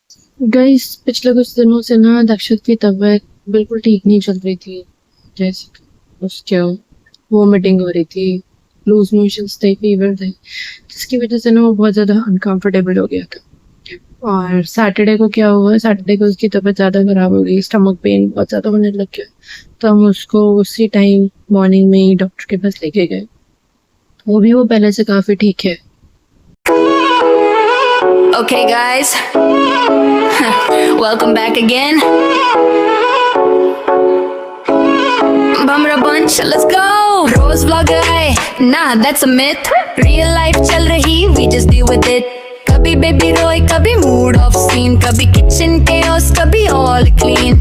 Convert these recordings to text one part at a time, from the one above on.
Guys पिछले कुछ दिनों से ना दक्षित की तबीयत बिल्कुल ठीक नहीं चल रही थी। जैसे उसके वोमिटिंग हो रही थी, लूज मोशंस थे, फीवर थे, जिसकी वजह से ना वो बहुत ज़्यादा अनकंफर्टेबल हो गया था। और सैटरडे को क्या हुआ, सैटरडे को उसकी तबीयत ज़्यादा ख़राब हो गई, स्टमक पेन बहुत ज़्यादा होने लग गया। तो हम उसको उसी टाइम मॉर्निंग में ही डॉक्टर के पास लेके गए। वो पहले से काफ़ी ठीक है। Okay, guys, welcome back again. Bumra bunch, let's go. Rose vlogger आए, nah, that's a myth. Real life चल रही, we just deal with it. कभी baby रोए, कभी mood off scene, कभी kitchen chaos, कभी all clean.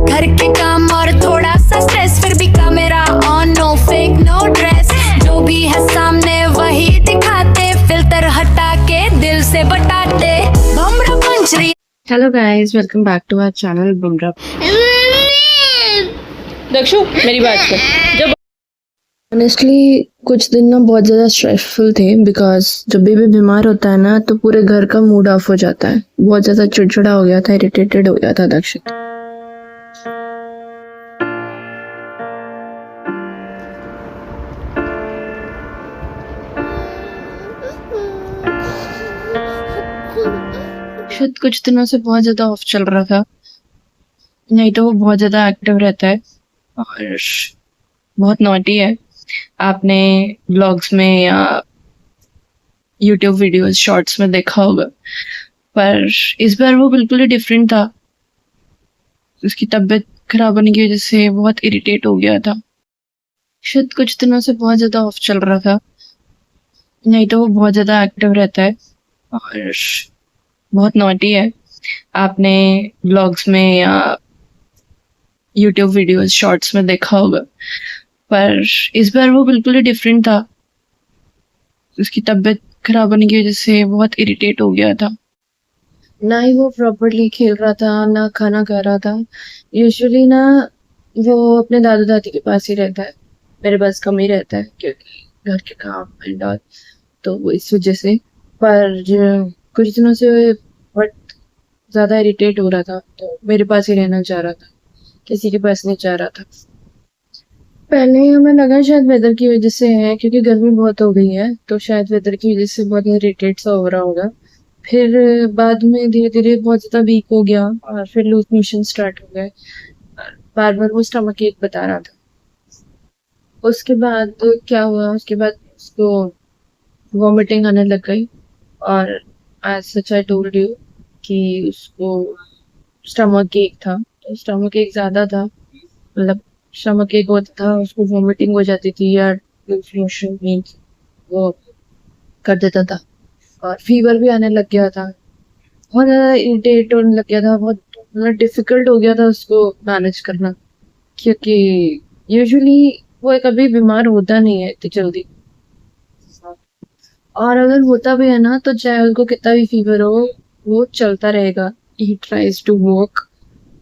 घर के काम और थोड़ा सा stress, फिर भी camera on, no fake, no dress. जो भी है सामने वही दिखाते, filter हटा के दिल से बताते. Bumra bunch. Hello guys, welcome back to our channel Bumrah. Dakshu मेरी बात कर। जब ऑनेस्टली कुछ दिन ना बहुत ज़्यादा स्ट्रेसफुल थे, बिकॉज जब बेबी बीमार होता है ना तो पूरे घर का मूड ऑफ हो जाता है। बहुत ज़्यादा चिड़चिड़ा हो गया था, इरिटेटेड हो गया था दक्षित। दक्षित कुछ दिनों से बहुत ज़्यादा ऑफ चल रहा था। नहीं तो वो बहुत ज़्यादा एक्टिव रहता है और बहुत नॉटी है। आपने ब्लॉग्स में या यूट्यूब वीडियोस शॉर्ट्स में देखा होगा, पर इस बार वो बिल्कुल ही डिफरेंट था। उसकी तबीयत खराब होने की वजह से बहुत इरिटेट हो गया था। शायद कुछ दिनों से बहुत ज़्यादा ऑफ चल रहा था। नहीं तो वो बहुत ज़्यादा एक्टिव रहता है और बहुत नॉटी है। आपने ब्लॉग्स में या यूट्यूब वीडियोस शॉर्ट्स में देखा होगा, पर इस बार वो बिल्कुल ही डिफरेंट था। उसकी तबीयत खराब होने की वजह से बहुत इरिटेट हो गया था। ना ही वो प्रॉपरली खेल रहा था, ना खाना खा रहा था। यूजुअली ना वो अपने दादा दादी के पास ही रहता है, मेरे पास कम ही रहता है क्योंकि घर के काम एंड ऑल, तो वो इस वजह से। पर कुछ दिनों से बहुत ज़्यादा इरिटेट हो रहा था, तो मेरे पास ही रहना चाह रहा था, किसी के पास नहीं चाह रहा था। पहले हमें लगा शायद वेदर की वजह से है, क्योंकि गर्मी बहुत हो गई है, तो शायद वेदर की वजह से बहुत इरिटेट सा हो रहा होगा। फिर बाद में धीरे धीरे बहुत ज़्यादा वीक हो गया और फिर लूज मोशन स्टार्ट हो गए। बार बार वो स्टमक एक बता रहा था। उसके बाद क्या हुआ, उसके बाद उसको वॉमिटिंग आने लग गई। और as such I told you कि उसको स्टमक एक था, तो स्टमक एक ज़्यादा था, मतलब स्टमक एक होता था, उसको वॉमिटिंग हो जाती थी या लूज मोशन मीन्स वो कर देता था। और फीवर भी आने लग गया था, बहुत ज़्यादा इरिटेट होने लग गया था, बहुत मतलब डिफिकल्ट हो गया था उसको मैनेज करना, क्योंकि यूजुअली वो कभी बीमार होता नहीं है इतनी जल्दी। और अगर होता भी है ना तो चाहे उसको कितना भी फीवर हो, वो चलता रहेगा। ही ट्राइज टू वॉक,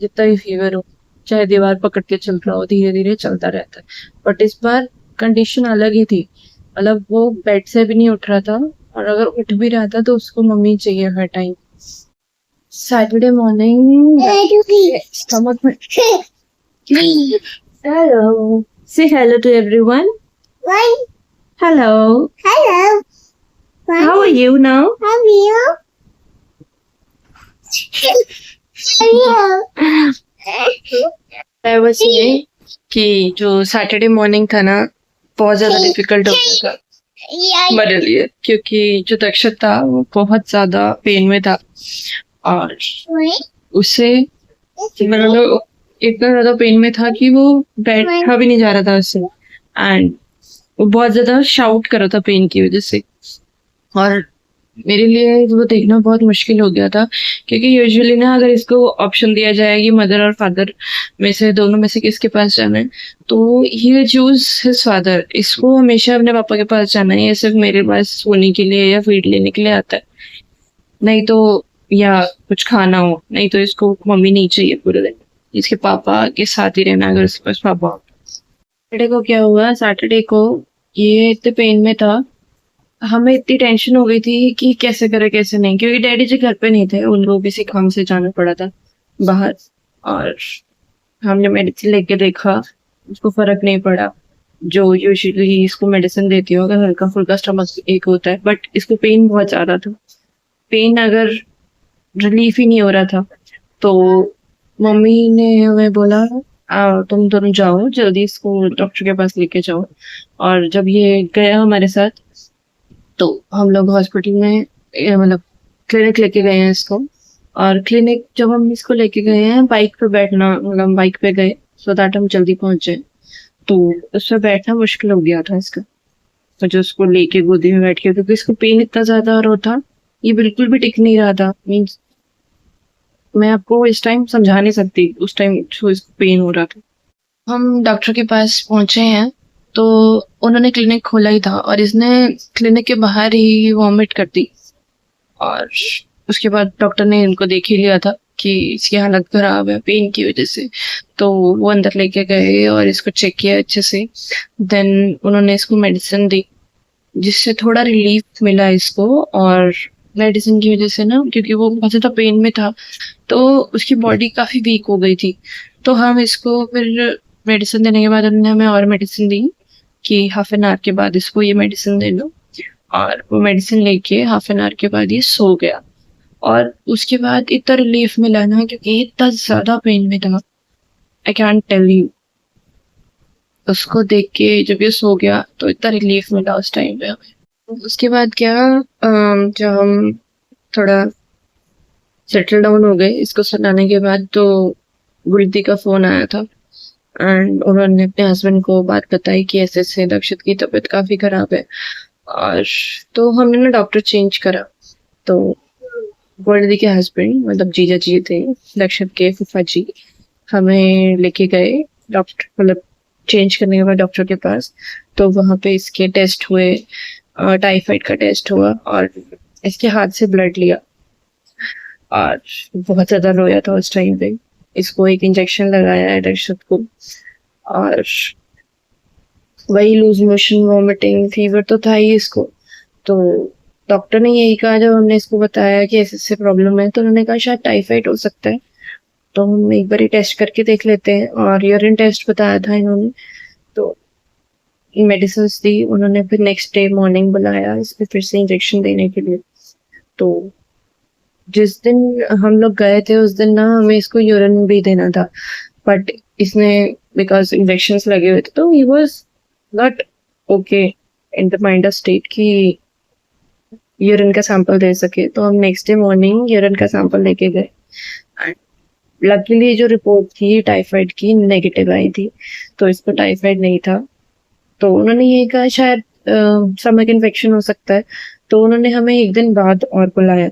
जितना भी फीवर हो, चाहे दीवार पकड़ के चल रहा हो, धीरे धीरे चलता रहता है। बट इस बार कंडीशन अलग ही थी, मतलब वो बेड से भी नहीं उठ रहा था, और अगर उठ भी रहा था तो उसको मम्मी चाहिए हर टाइम। सैटरडे मॉर्निंग स्टमक में हेलो, से hello to everyone. Hello, how are you now? I was saying कि जो सैटरडे मॉर्निंग था ना, बहुत ज्यादा डिफिकल्ट हो गया था मेरे लिए, क्योंकि जो दक्षित था वो बहुत ज्यादा पेन में था और उससे मतलब इतना ज्यादा पेन में था कि वो बैठा भी नहीं जा रहा था उससे, एंड वो बहुत ज्यादा शाउट कर रहा था पेन की वजह से। और मेरे लिए वो देखना बहुत मुश्किल हो गया था, क्योंकि यूजुअली ना अगर इसको ऑप्शन दिया जाए कि मदर और फादर में से दोनों में से किसके पास जाना है, तो he will choose his father. इसको हमेशा अपने पापा के पास जाना है, ये सिर्फ मेरे पास सोने के लिए या फीड लेने के लिए आता है, नहीं तो या कुछ खाना हो, नहीं तो इसको मम्मी नहीं चाहिए पूरे दिन, इसके पापा के साथ ही रहना अगर उसके पास पापा। सैटरडे को क्या हुआ, सैटरडे को ये इतने पेन में था, हमें इतनी टेंशन हो गई थी कि कैसे करें कैसे नहीं, क्योंकि डैडी जी घर पे नहीं थे, उनको किसी काम से जाना पड़ा था बाहर। और हमने मेडिसिन लेके देखा, उसको फर्क नहीं पड़ा। जो यूजुअली इसको मेडिसिन देती हो अगर हल्का फुल्का स्टमक एक होता है, बट इसको पेन बहुत ज्यादा था। पेन अगर रिलीफ ही नहीं हो रहा था तो मम्मी ने हमें बोला तुम दोनों जाओ जल्दी इसको डॉक्टर के पास लेके जाओ। और जब ये गया हमारे साथ तो हम लोग हॉस्पिटल में मतलब क्लिनिक लेके गए हैं इसको। और क्लिनिक जब हम इसको लेके गए हैं, बाइक पे बैठना मतलब बाइक पे गए सो दैट हम जल्दी पहुंच जाए, तो उस पर बैठना मुश्किल हो गया था इसका। तो जो उसको लेके गोदी में बैठ के, क्योंकि इसको पेन इतना ज्यादा और था, ये बिल्कुल भी टिक नहीं रहा था। मीन्स मैं आपको इस टाइम समझा नहीं सकती उस टाइम जो इसको पेन हो रहा था। हम डॉक्टर के पास पहुंचे हैं तो उन्होंने क्लिनिक खोला ही था और इसने क्लिनिक के बाहर ही वॉमिट कर दी। और उसके बाद डॉक्टर ने इनको देख ही लिया था कि इसकी हालत खराब है पेन की वजह से, तो वो अंदर लेके गए और इसको चेक किया अच्छे से। देन उन्होंने इसको मेडिसिन दी जिससे थोड़ा रिलीफ मिला इसको। और मेडिसिन की वजह से ना, क्योंकि वो बहुत ज़्यादा पेन में था तो उसकी बॉडी काफ़ी वीक हो गई थी। तो हम इसको फिर मेडिसिन देने के बाद उन्होंने हमें और मेडिसिन दी कि हाफ एन आवर के बाद इसको ये मेडिसिन दे लो। और वो मेडिसिन लेके हाफ एन आवर के बाद ये सो गया। और उसके बाद इतना रिलीफ मिला ना, क्योंकि इतना ज़्यादा पेन में था, आई कैंट टेल यू। उसको देख के जब ये सो गया तो इतना रिलीफ मिला उस टाइम पे हमें। उसके बाद क्या, जब हम थोड़ा सेटल डाउन हो गए इसको सुनाने के बाद, तो गुलती का फोन आया था एंड उन्होंने अपने हस्बैंड को बात बताई कि ऐसे ऐसे दक्षित की तबीयत काफ़ी ख़राब है। और तो हमने ना डॉक्टर चेंज करा। तो गोल्डी के हस्बैंड मतलब जीजा जी थे, दक्षित के फूफा जी, हमें लेके गए डॉक्टर मतलब चेंज करने के बाद डॉक्टर के पास। तो वहाँ पे इसके टेस्ट हुए, टाइफाइड का टेस्ट हुआ और इसके हाथ से ब्लड लिया। और बहुत ज़्यादा रोया था उस टाइम पे। इसको एक इंजेक्शन लगाया है दक्षित को। और वही लूज मोशन, वॉमिटिंग, फीवर तो था ही इसको। तो डॉक्टर ने यही कहा जब हमने इसको बताया कि ऐसे ऐसे प्रॉब्लम है, तो उन्होंने कहा शायद टाइफाइड हो सकता है, तो हम एक बार टेस्ट करके देख लेते हैं। और यूरिन टेस्ट बताया था इन्होंने, तो मेडिसिन दी उन्होंने। फिर नेक्स्ट डे मॉर्निंग बुलाया इसको फिर से इंजेक्शन देने के लिए। तो जिस दिन हम लोग गए थे उस दिन ना हमें इसको यूरिन भी देना था, बट इसने बिकॉज इंजेक्शन लगे हुए थे तो he was not okay in the mind of state कि यूरिन का सैंपल दे सके। तो हम नेक्स्ट डे मॉर्निंग यूरिन का सैंपल लेके गए। लकीली जो रिपोर्ट थी टाइफाइड की नेगेटिव आई थी, तो इसको टाइफाइड नहीं था। तो उन्होंने ये कहा शायद स्टमक इन्फेक्शन हो सकता है, तो उन्होंने हमें एक दिन बाद और बुलाया।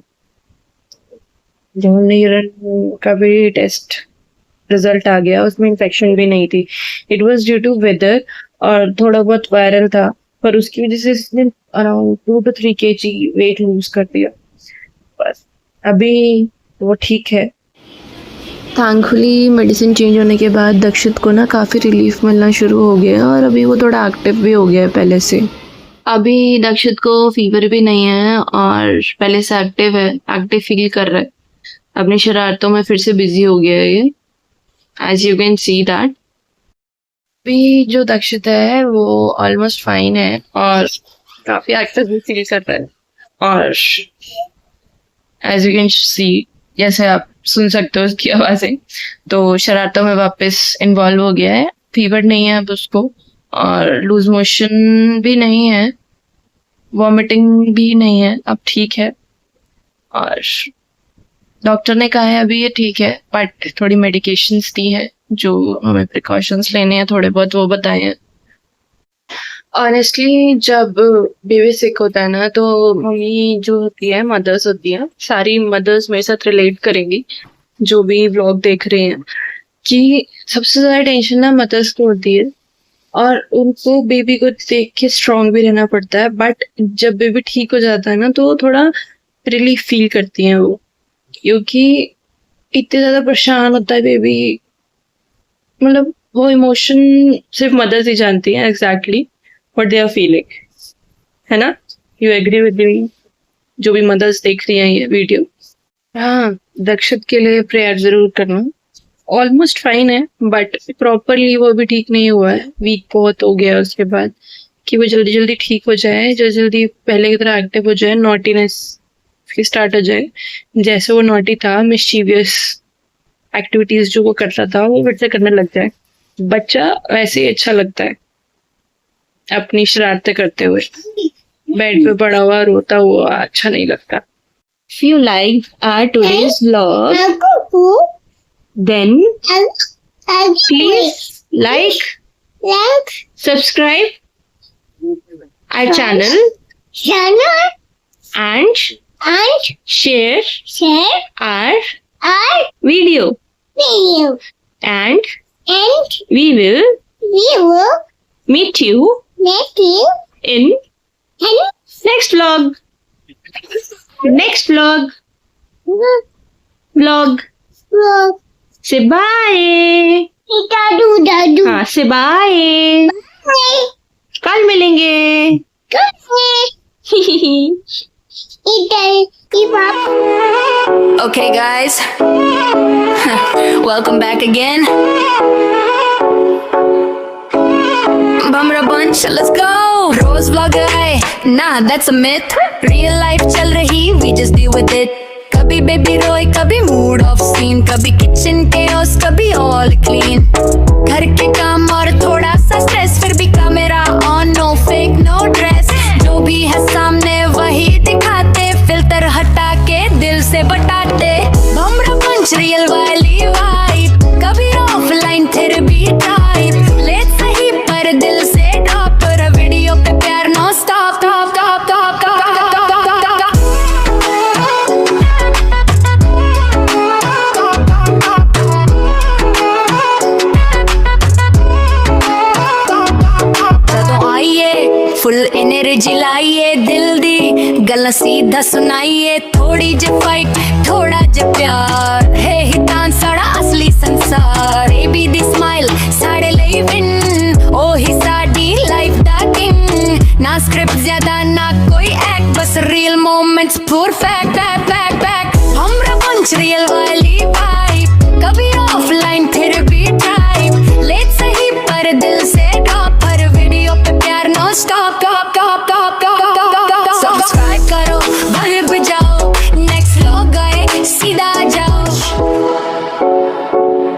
जब हमने यूरिन का भी टेस्ट रिजल्ट आ गया, उसमें इन्फेक्शन भी नहीं थी। It was due to weather और थोड़ा बहुत वायरल था, पर उसकी वजह से इसने around 2 to 3 kg weight lose कर दिया। बस अभी वो ठीक है। थैंकफुली मेडिसिन चेंज होने के बाद दक्षित को ना काफ़ी रिलीफ मिलना शुरू हो गया और अभी वो थोड़ा एक्टिव भी हो गया है पहले से। अभी दक्षित को फीवर भी नहीं है और पहले से एक्टिव फील कर रहा है। अपनी शरारतों में फिर से बिजी हो गया है ये, as you can see that. अभी जो दक्षित है वो ऑलमोस्ट फाइन है और काफ़ी एक्टिव भी फील कर रहा है। और एज यू कैन सी, जैसे आप सुन सकते हो उसकी आवाज़ें, तो शरारतों में वापस इन्वॉल्व हो गया है। फीवर नहीं है अब उसको और लूज मोशन भी नहीं है, वॉमिटिंग भी नहीं है, अब ठीक है। और डॉक्टर ने कहा है अभी ये ठीक है, बट थोड़ी मेडिकेशंस दी है जो हमें प्रिकॉशंस लेने हैं थोड़े बहुत, वो बताए हैं। ऑनेस्टली जब बेबी सिक होता है ना, तो मम्मी जो होती है, मदर्स होती हैं, सारी मदर्स मेरे साथ रिलेट करेंगी जो भी व्लॉग देख रहे हैं, कि सबसे ज़्यादा टेंशन ना मदर्स को होती है और उनको बेबी को देख के स्ट्रांग भी रहना पड़ता है। बट जब बेबी ठीक हो जाता है ना, तो थोड़ा रिलीफ फील करती हैं वो, क्योंकि इतने ज़्यादा परेशान होता है बेबी। मतलब वो इमोशन सिर्फ मदर्स ही जानती हैं exactly what they are feeling, है ना। यू एग्री विद मी, जो भी मदर्स देख रही हैं ये वीडियो। हाँ, दक्षित के लिए प्रेयर जरूर करना। ऑलमोस्ट फाइन है बट प्रॉपरली वो भी ठीक नहीं हुआ है, वीक बहुत हो गया उसके बाद, कि वो जल्दी जल्दी ठीक हो जाए, जो जल्दी पहले की तरह एक्टिव हो जाए, नॉटीनेस स्टार्ट हो जाए। जैसे वो नॉटी था, मिस्चीवियस एक्टिविटीज जो वो करता था वो फिर से करने लग जाए। बच्चा वैसे ही अच्छा लगता है अपनी शरारतें करते हुए, बेड पे पड़ा हुआ रोता हुआ अच्छा नहीं लगता। If you like our today's vlog, then please like, subscribe our channel and share our video, and we will meet you in next vlog. Vlog. Say bye. हाँ, say bye. कल मिलेंगे। Okay, guys. Welcome back again. Bumra bunch, let's go. Rose vlog hai, nah, that's a myth. Real life chal rahi, we just deal with it. Kabhi baby roy, kabhi mood off scene, kabhi kitchen chaos, kabhi all clean. घर के काम और थोड़ा सा stress, फिर भी camera on, no fake no dress, जो भी है सामने वही दिखाते, फिल्टर हटा के दिल से बताते। बमरा पंच रियल वाली वाइब, कभी ऑफलाइन फिर भी टाइप, ले सही पर दिल से टॉप, वीडियो पे प्यार no stop top top top top. Full energy लाइए, दिल दी गल्ला सीधा सुनाइए, थोड़ी जे फाइट थोड़ा जे प्यार, है हितान साड़ा असली संसार। बेबी दी स्माइल साड़े लई विन, ओ ही साडी लाइफ दा किंग, ना स्क्रिप्ट ज्यादा ना कोई एक्ट, बस real moments perfect back back back. हमरा पंच रियल वाली वाइब, कभी ऑफलाइन फिर भी टाइप, ले सही पर दिल से टॉप, हर वीडियो पे प्यार no stop top top top top. Subscribe करो, बल बजाओ, नेक्स्ट लोग गए सीधा जाओ,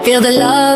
feel the love